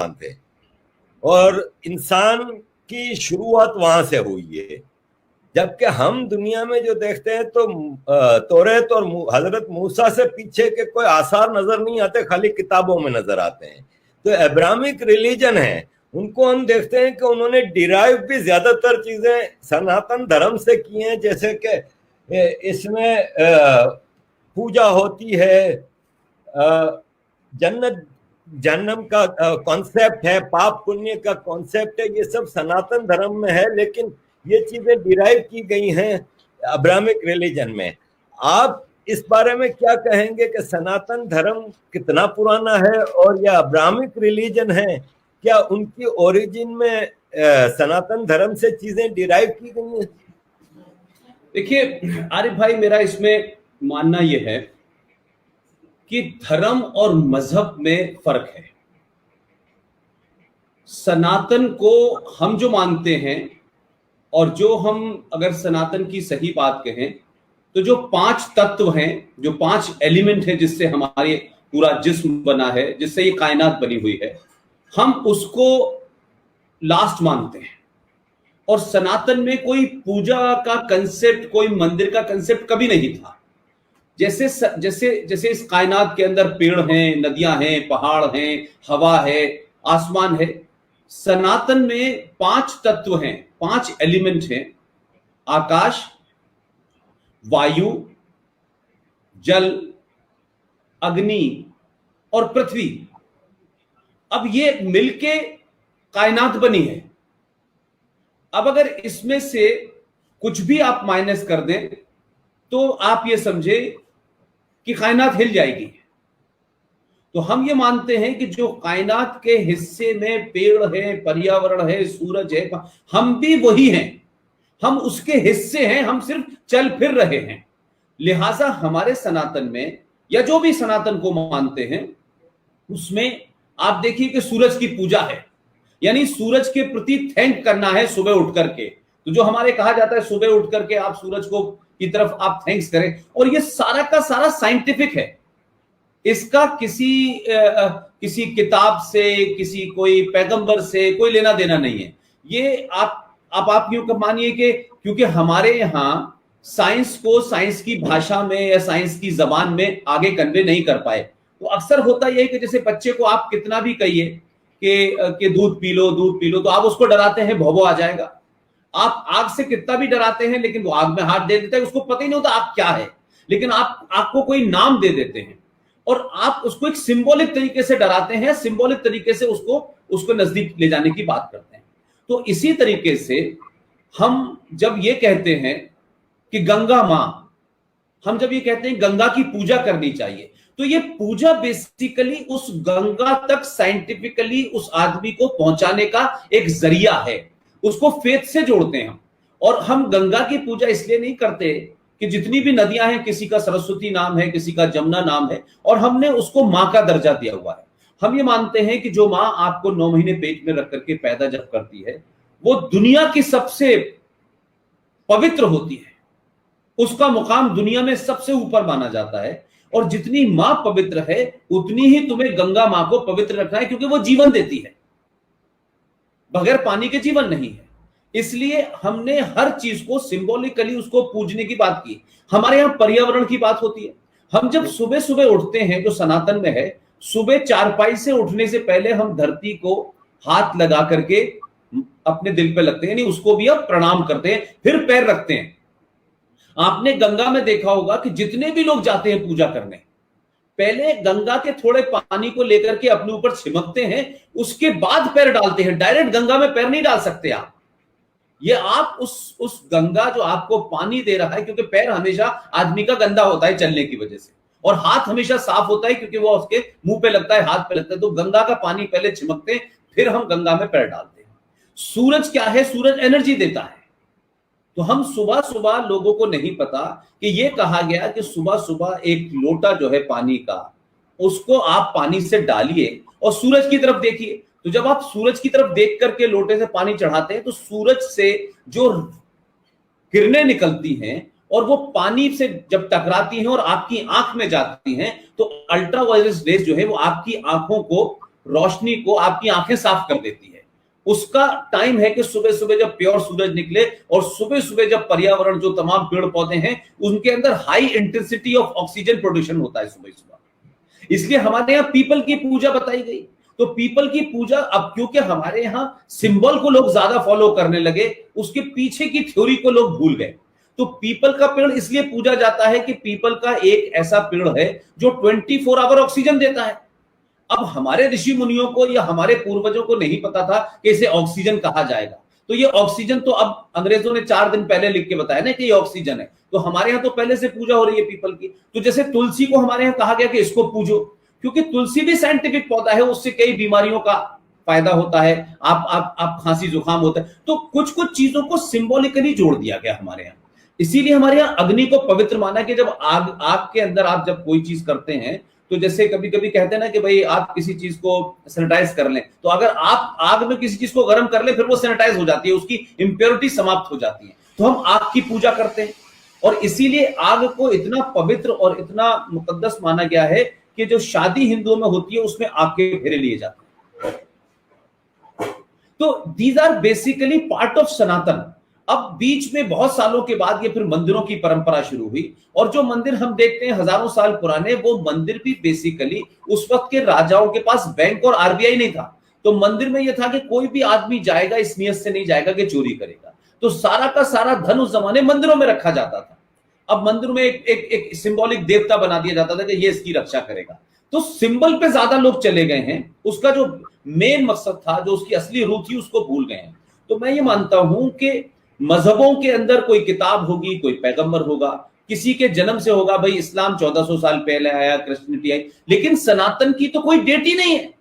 भगवान थे और इंसान की शुरुआत वहां से हुई है। जबकि हम दुनिया में जो देखते हैं तो तौरात और हजरत मूसा से पीछे के कोई आसार नजर नहीं आते, खाली किताबों में नजर आते हैं। तो अब्राहमिक रिलीजन है, उनको हम देखते हैं कि उन्होंने डिराइव भी ज्यादातर चीजें सनातन धर्म से की हैं, जैसे कि इसमें पूजा होती है, जन्नत जन्म का कॉन्सेप्ट है, पाप पुण्य का कॉन्सेप्ट है, ये सब सनातन धर्म में है, लेकिन ये चीजें डिराइव की गई हैं अब्राहमिक रिलीजन में। आप इस बारे में क्या कहेंगे कि सनातन धर्म कितना पुराना है और यह अब्राहमिक रिलीजन है, क्या उनकी ओरिजिन में सनातन धर्म से चीजें डिराइव की गई हैं? देखिए आरिफ भाई, मेरा इसमें मानना यह है कि धर्म और मजहब में फर्क है। सनातन को हम जो मानते हैं और जो हम अगर सनातन की सही बात कहें तो जो 5 तत्व हैं, जो 5 एलिमेंट हैं जिससे हमारे पूरा जिस्म बना है, जिससे ये कायनात बनी हुई है, हम उसको लास्ट मानते हैं। और सनातन में कोई पूजा का कंसेप्ट, कोई मंदिर का कंसेप्ट कभी नहीं था। जैसे जैसे जैसे इस कायनात के अंदर पेड़ हैं, नदियां हैं, पहाड़ हैं, हवा है, आसमान है, सनातन में 5 तत्व हैं, 5 एलिमेंट हैं: आकाश, वायु, जल, अग्नि और पृथ्वी। अब ये मिलके कायनात बनी है। अब अगर इसमें से कुछ भी आप माइनस कर दें तो आप ये समझे कि कायनात हिल जाएगी। तो हम ये मानते हैं कि जो कायनात के हिस्से में पेड़ है, पर्यावरण है, सूरज है, हम भी वही हैं, हम उसके हिस्से हैं, हम सिर्फ चल फिर रहे हैं। लिहाजा हमारे सनातन में, या जो भी सनातन को मानते हैं, उसमें आप देखिए कि सूरज की पूजा है, यानी सूरज के प्रति थैंक करना है सुबह उठ करके। तो जो हमारे कहा जाता है सुबह उठ करके आप सूरज को की तरफ आप थैंक्स करें, और ये सारा का सारा साइंटिफिक है। इसका किसी किताब से, किसी कोई पैगंबर से कोई लेना देना नहीं है। ये आप यूं मानिए कि क्योंकि हमारे यहां साइंस को साइंस की भाषा में या साइंस की जबान में आगे कन्वे नहीं कर पाए, तो अक्सर होता यह है कि जैसे बच्चे को आप कितना भी कहिए कि दूध पी लो, दूध पी लो, तो आप उसको डराते हैं भौंबो आ जाएगा। आप आग से कितना भी डराते हैं, लेकिन वो आग में हाथ दे देता है, उसको पता ही नहीं होता आग क्या है, लेकिन आप आपको कोई नाम दे देते हैं और आप उसको एक सिंबॉलिक तरीके से डराते हैं, सिंबॉलिक तरीके से उसको नजदीक ले जाने की बात करते हैं। तो इसी तरीके से हम जब ये कहते हैं कि गंगा मां, हम जब ये कहते हैं गंगा की पूजा करनी चाहिए, तो ये पूजा बेसिकली उस गंगा तक साइंटिफिकली उस आदमी को पहुंचाने का एक जरिया है, उसको फेथ से जोड़ते हैं हम। और हम गंगा की पूजा इसलिए नहीं करते कि जितनी भी नदियां हैं, किसी का सरस्वती नाम है, किसी का जमुना नाम है, और हमने उसको मां का दर्जा दिया हुआ है। हम ये मानते हैं कि जो मां आपको 9 महीने पेट में रख करके पैदा जब करती है, वो दुनिया की सबसे पवित्र होती है, उसका मुकाम दुनिया में सबसे ऊपर माना जाता है। और जितनी मां पवित्र है, उतनी ही तुम्हें गंगा मां को पवित्र रखना है, क्योंकि वो जीवन देती है, बगैर पानी के जीवन नहीं है। इसलिए हमने हर चीज को सिंबॉलिकली उसको पूजने की बात की। हमारे यहां पर्यावरण की बात होती है। हम जब सुबह सुबह उठते हैं, जो सनातन में है, सुबह चारपाई से उठने से पहले हम धरती को हाथ लगा करके अपने दिल पे लगते हैं, यानी उसको भी अब प्रणाम करते हैं, फिर पैर रखते हैं। आपने गंगा में देखा होगा कि जितने भी लोग जाते हैं पूजा करने, पहले गंगा के थोड़े पानी को लेकर के अपने ऊपर छिमकते हैं, उसके बाद पैर डालते हैं। डायरेक्ट गंगा में पैर नहीं डाल सकते आप। ये आप उस गंगा जो आपको पानी दे रहा है, क्योंकि पैर हमेशा आदमी का गंदा होता है चलने की वजह से, और हाथ हमेशा साफ होता है क्योंकि वो उसके मुंह पे लगता है, हाथ पे लगता है। तो गंगा का पानी पहले छिमकते हैं, फिर हम गंगा में पैर डालते हैं। सूरज क्या है? सूरज एनर्जी देता है। तो हम सुबह सुबह, लोगों को नहीं पता कि ये कहा गया कि सुबह सुबह एक लोटा जो है पानी का, उसको आप पानी से डालिए और सूरज की तरफ देखिए। तो जब आप सूरज की तरफ देख करके लोटे से पानी चढ़ाते हैं, तो सूरज से जो किरणें निकलती हैं और वो पानी से जब टकराती हैं और आपकी आंख में जाती हैं, तो अल्ट्रावायलेट रेज जो है वो आपकी आंखों को रोशनी को, आपकी आंखें साफ कर देती है। उसका टाइम है कि सुबह सुबह जब प्योर सूरज निकले और सुबह सुबह जब पर्यावरण, जो तमाम पेड़ पौधे हैं, उनके अंदर high intensity of oxygen production होता है सुबह सुबह। इसलिए हमारे यहाँ पीपल की पूजा बताई गई। तो पीपल की पूजा, अब क्योंकि हमारे यहाँ सिंबल को लोग ज्यादा फॉलो करने लगे, उसके पीछे की थ्योरी को लोग भूल गए। तो पीपल का पेड़ इसलिए पूजा जाता है कि पीपल का एक ऐसा पेड़ है जो 24 आवर ऑक्सीजन देता है। अब हमारे ऋषि मुनियों को या हमारे पूर्वजों को नहीं पता था कि इसे ऑक्सीजन कहा जाएगा। तो ये ऑक्सीजन तो अब अंग्रेजों ने 4 दिन पहले लिख के बताया ना कि ये ऑक्सीजन है। तो हमारे यहाँ तो पहले से पूजा हो रही है पीपल की। तो जैसे तुलसी को हमारे यहाँ कहा गया कि इसको पूजो, क्योंकि तुलसी भी साइंटिफिक पौधा है, उससे कई बीमारियों का फायदा होता है। आप खांसी जुकाम होता है, तो कुछ कुछ चीजों को सिंबॉलिकली जोड़ दिया गया हमारे यहाँ। इसीलिए हमारे यहाँ अग्नि को पवित्र माना कि जब आग के अंदर आप जब कोई चीज करते हैं, तो जैसे कभी कभी कहते हैं ना कि भाई आप किसी चीज को सैनिटाइज कर लें, तो अगर आप आग में किसी चीज को गर्म कर लें, फिर वो सैनिटाइज हो जाती है, उसकी इंप्योरिटी समाप्त हो जाती है। तो हम आग की पूजा करते हैं, और इसीलिए आग को इतना पवित्र और इतना मुकद्दस माना गया है कि जो शादी हिंदुओं में होती है उसमें आग के फेरे लिए जाते हैं। तो these are basically part of Sanatan. अब बीच में बहुत सालों के बाद ये फिर मंदिरों की परंपरा शुरू हुई, और जो मंदिर हम देखते हैं हजारों साल पुराने, वो मंदिर भी बेसिकली उस वक्त के राजाओं के पास बैंक और आरबीआई नहीं था। तो मंदिर में यह था कि कोई भी आदमी जाएगा इस नियत से नहीं जाएगा कि चोरी करेगा। तो सारा का सारा धन उस जमाने मंदिरों में रखा जाता था। अब मंदिर में एक सिंबॉलिक देवता बना दिया जाता था कि ये इसकी रक्षा करेगा। तो सिंबल पे ज्यादा लोग चले गए हैं, उसका जो मेन मकसद था, जो उसकी असली रूह थी, उसको भूल गए हैं। तो मैं ये मानता हूं कि मजहबों के अंदर कोई किताब होगी, कोई पैगंबर होगा, किसी के जन्म से होगा, भाई इस्लाम 1400 साल पहले आया, क्रिश्चियनिटी आई, लेकिन सनातन की तो कोई डेट ही नहीं है।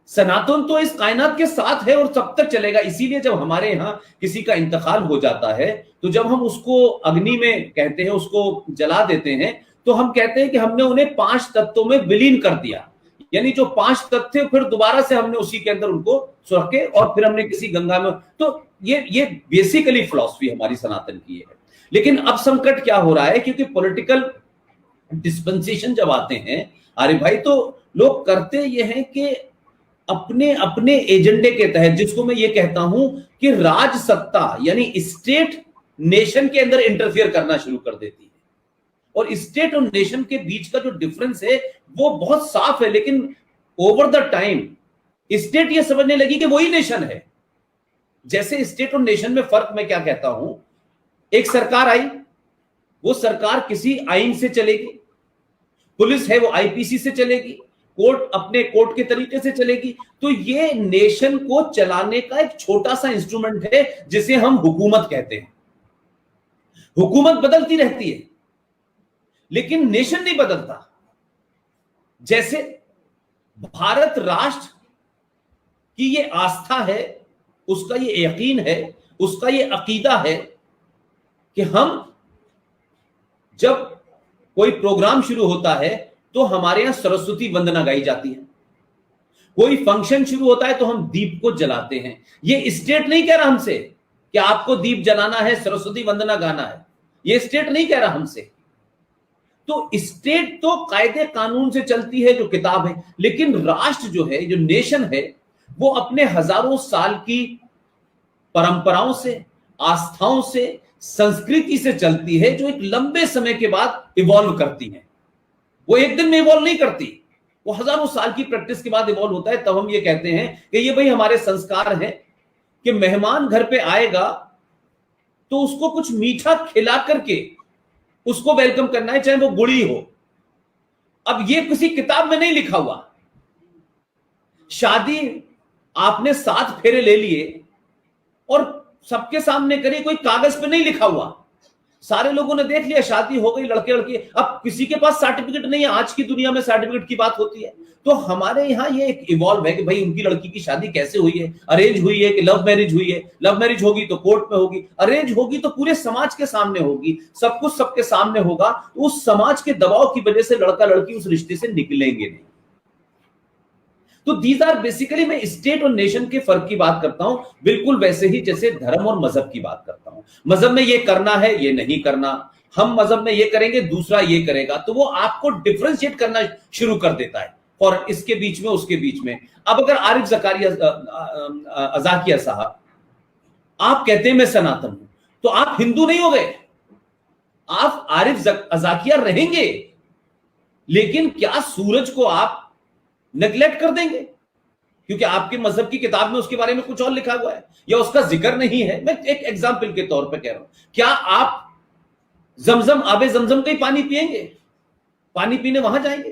सनातन तो इस कायनात के साथ है और तब तक चलेगा। इसीलिए जब हमारे यहाँ किसी का इंतकाल हो जाता है, तो जब हम उसको अग्नि में कहते हैं, उसको जला देते हैं, तो हम कहते हैं कि हमने उन्हें 5 तत्वों में विलीन कर दिया। यानी जो 5 तत्व थे, फिर दोबारा से हमने उसी के अंदर उनको रखे और फिर हमने किसी गंगा में। तो ये बेसिकली फिलॉसफी हमारी सनातन की है। लेकिन अब संकट क्या हो रहा है, क्योंकि पॉलिटिकल डिस्पेंसेशन जब आते हैं, अरे भाई, तो लोग करते ये हैं कि अपने अपने एजेंडे के तहत, जिसको मैं ये कहता हूं कि राज सत्ता यानी स्टेट नेशन के अंदर इंटरफियर करना शुरू कर देती है। और स्टेट और नेशन के बीच का जो डिफरेंस है वो बहुत साफ है, लेकिन ओवर द टाइम स्टेट ये समझने लगी कि वही नेशन है। जैसे स्टेट और नेशन में फर्क मैं क्या कहता हूं, एक सरकार आई, वो सरकार किसी आइन से चलेगी, पुलिस है वो आईपीसी से चलेगी, कोर्ट अपने कोर्ट के तरीके से चलेगी। तो ये नेशन को चलाने का एक छोटा सा इंस्ट्रूमेंट है जिसे हम हुकूमत कहते हैं। हुकूमत बदलती रहती है लेकिन नेशन नहीं बदलता। जैसे भारत राष्ट्र की ये आस्था है, उसका ये यकीन है, उसका ये अकीदा है कि हम जब कोई प्रोग्राम शुरू होता है तो हमारे यहां सरस्वती वंदना गाई जाती है, कोई फंक्शन शुरू होता है तो हम दीप को जलाते हैं। ये स्टेट नहीं कह रहा हमसे कि आपको दीप जलाना है, सरस्वती वंदना गाना है, ये स्टेट नहीं कह रहा हमसे। तो स्टेट तो कायदे कानून से चलती है, जो किताब है, लेकिन राष्ट्र जो है, जो नेशन है, वो अपने हजारों साल की परंपराओं से, आस्थाओं से, संस्कृति से चलती है, जो एक लंबे समय के बाद इवॉल्व करती है। वो एक दिन में इवॉल्व नहीं करती, वो हजारों साल की प्रैक्टिस के बाद इवॉल्व होता है। तब हम ये कहते हैं कि ये भाई हमारे संस्कार हैं कि मेहमान घर पे आएगा तो उसको कुछ मीठा खिला करके उसको वेलकम करना है, चाहे वो बुढ़ी हो। अब ये किसी किताब में नहीं लिखा हुआ। शादी आपने 7 फेरे ले लिए और सबके सामने करी, कोई कागज पे नहीं लिखा हुआ, सारे लोगों ने देख लिया, शादी हो गई, लड़के लड़की। अब किसी के पास सर्टिफिकेट नहीं है, आज की दुनिया में सर्टिफिकेट की बात होती है। तो हमारे यहाँ ये एक इवॉल्व है कि भाई उनकी लड़की की शादी कैसे हुई है, अरेंज हुई है कि लव मैरिज हुई है। लव मैरिज होगी तो कोर्ट में होगी, अरेंज होगी तो पूरे समाज के सामने होगी, सब कुछ सबके सामने होगा। उस समाज के दबाव की वजह से लड़का लड़की उस रिश्ते से निकलेंगे नहीं। तो दीज आर बेसिकली, मैं स्टेट और नेशन के फर्क की बात करता हूं, बिल्कुल वैसे ही जैसे धर्म और मजहब की बात करता हूं। मजहब में ये करना है, ये नहीं करना, हम मजहब में ये करेंगे, दूसरा ये करेगा, तो वो आपको डिफरेंशिएट करना शुरू कर देता है। और इसके बीच में उसके बीच में। अब अगर आरिफ जकारिया अजाकिया साहब आप कहते हैं मैं सनातन हूं, तो आप हिंदू नहीं हो गए, आप आरिफ अजाकिया रहेंगे, लेकिन क्या सूरज को आप नेग्लेक्ट कर देंगे क्योंकि आपके मजहब की किताब में उसके बारे में कुछ और लिखा हुआ है या उसका जिक्र नहीं है? मैं एक एग्जाम्पल के तौर पे कह रहा हूं, क्या आप जमजम आबे जमजम का ही पानी पिएंगे? पानी पीने वहां जाएंगे?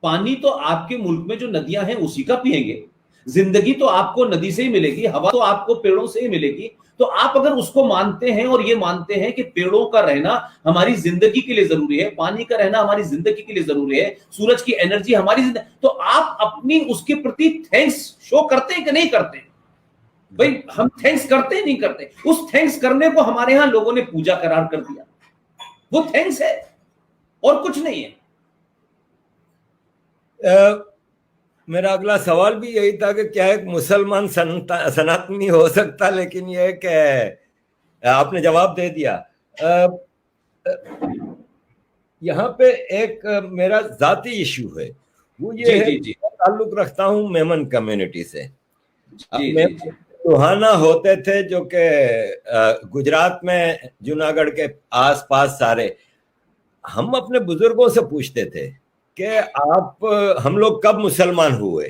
पानी तो आपके मुल्क में जो नदियां हैं उसी का पिएंगे। जिंदगी तो आपको नदी से ही मिलेगी, हवा तो आपको पेड़ों से ही मिलेगी। तो आप अगर उसको मानते हैं और ये मानते हैं कि पेड़ों का रहना हमारी जिंदगी के लिए जरूरी है, पानी का रहना हमारी जिंदगी के लिए जरूरी है, सूरज की एनर्जी हमारी जिंदगी, तो आप अपनी उसके प्रति थैंक्स शो करते हैं कि नहीं करते? भाई हम थैंक्स करते हैं नहीं करते? उस थैंक्स करने को हमारे यहां लोगों ने पूजा करार कर दिया, वो थैंक्स है और कुछ नहीं है। मेरा अगला सवाल भी यही था कि क्या एक मुसलमान सनातनी हो सकता, लेकिन ये कि आपने जवाब दे दिया। यहाँ पे एक मेरा जाती इशू है, वो ये है, ताल्लुक रखता हूँ मेमन कम्युनिटी से। टोहाना होते थे जो कि गुजरात में जूनागढ़ के आसपास सारे, हम अपने बुजुर्गों से पूछते थे कि हम लोग कब मुसलमान हुए,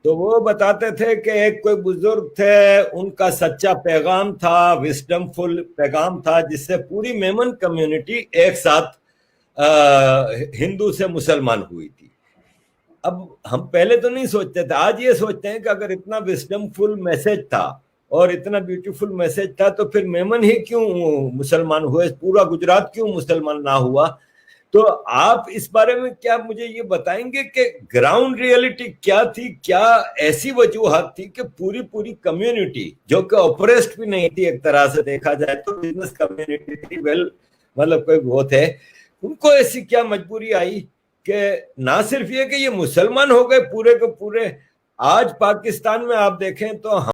तो वो बताते थे कि एक कोई बुजुर्ग थे, उनका सच्चा पैगाम था, विस्डमफुल पैगाम था, जिससे पूरी मेमन कम्युनिटी एक साथ हिंदू से मुसलमान हुई थी। अब हम पहले तो नहीं सोचते थे, आज ये सोचते हैं कि अगर इतना विस्डमफुल मैसेज था और इतना ब्यूटीफुल मैसेज था तो फिर मेमन ही क्यों मुसलमान हुए, पूरा गुजरात क्यों मुसलमान ना हुआ? तो आप इस बारे में क्या मुझे ये बताएंगे कि ग्राउंड रियलिटी क्या थी, क्या ऐसी वजूहत थी कि पूरी कम्युनिटी जो कि ऑपरेस्ड भी नहीं थी, एक तरह से देखा जाए तो बिजनेस कम्युनिटी थी, वेल मतलब कोई वो थे, उनको ऐसी क्या मजबूरी आई कि ना सिर्फ ये कि ये मुसलमान हो गए पूरे के पूरे। आज पाकिस्तान में आप देखें तो